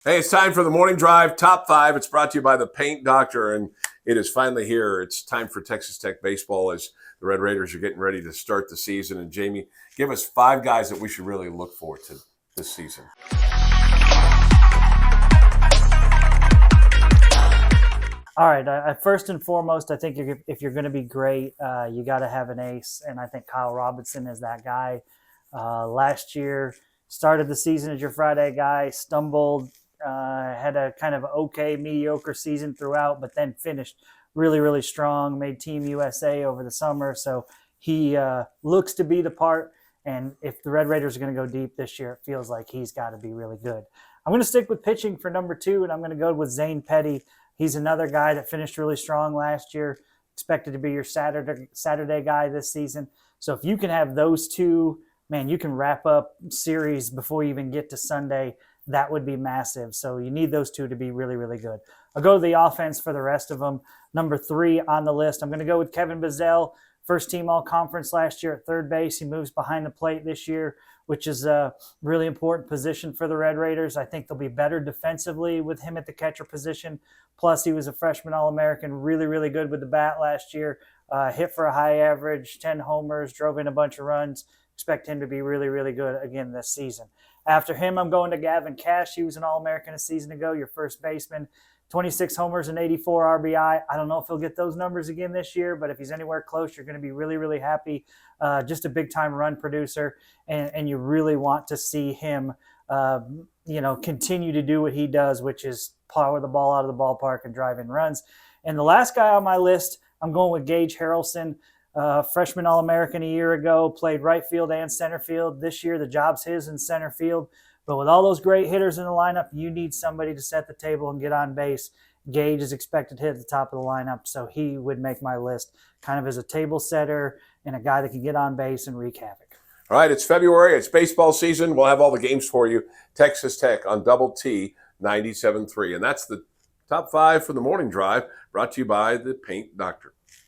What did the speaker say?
Hey, it's time for the morning drive top five. It's brought to you by the Paint Doctor, and it is finally here. It's time for Texas Tech baseball as the Red Raiders are getting ready to start the season. And Jamie, give us five guys that we should really look forward to this season. All right. First and foremost, I think if you're going to be great, you got to have an ace, and I think Kyle Robinson is that guy. Last year, started the season as your Friday guy, stumbled, had a kind of okay, mediocre season throughout, but then finished really, really strong, made Team USA over the summer. So he looks to be the part, and if the Red Raiders are going to go deep this year, it feels like he's got to be really good. I'm going to stick with pitching for number two, and I'm going to go with Zane Petty. He's another guy that finished really strong last year, expected to be your Saturday guy this season. So if you can have those two, man, you can wrap up series before you even get to Sunday. That would be massive. So you need those two to be really, really good. I'll go to the offense for the rest of them. Number three on the list, I'm going to go with Kevin Bizzell. First team all-conference last year at third base. He moves behind the plate this year, which is a really important position for the Red Raiders. I think they'll be better defensively with him at the catcher position. Plus, he was a freshman All-American, really, really good with the bat last year. Hit for a high average, 10 homers, drove in a bunch of runs. Expect him to be really, really good again this season. After him, I'm going to Gavin Cash. He was an All-American a season ago, your first baseman. 26 homers and 84 RBI. I don't know if he'll get those numbers again this year, but if he's anywhere close, you're going to be really, really happy. Just a big-time run producer, and you really want to see him, continue to do what he does, which is power the ball out of the ballpark and drive in runs. And the last guy on my list, I'm going with Gage Harrelson. Freshman All-American a year ago, played right field and center field. This year, the job's his in center field. But with all those great hitters in the lineup, you need somebody to set the table and get on base. Gage is expected to hit the top of the lineup, so he would make my list kind of as a table setter and a guy that can get on base and wreak havoc. All right, it's February. It's baseball season. We'll have all the games for you. Texas Tech on Double T 97.3. And that's the top five for the morning drive, brought to you by the Paint Doctor.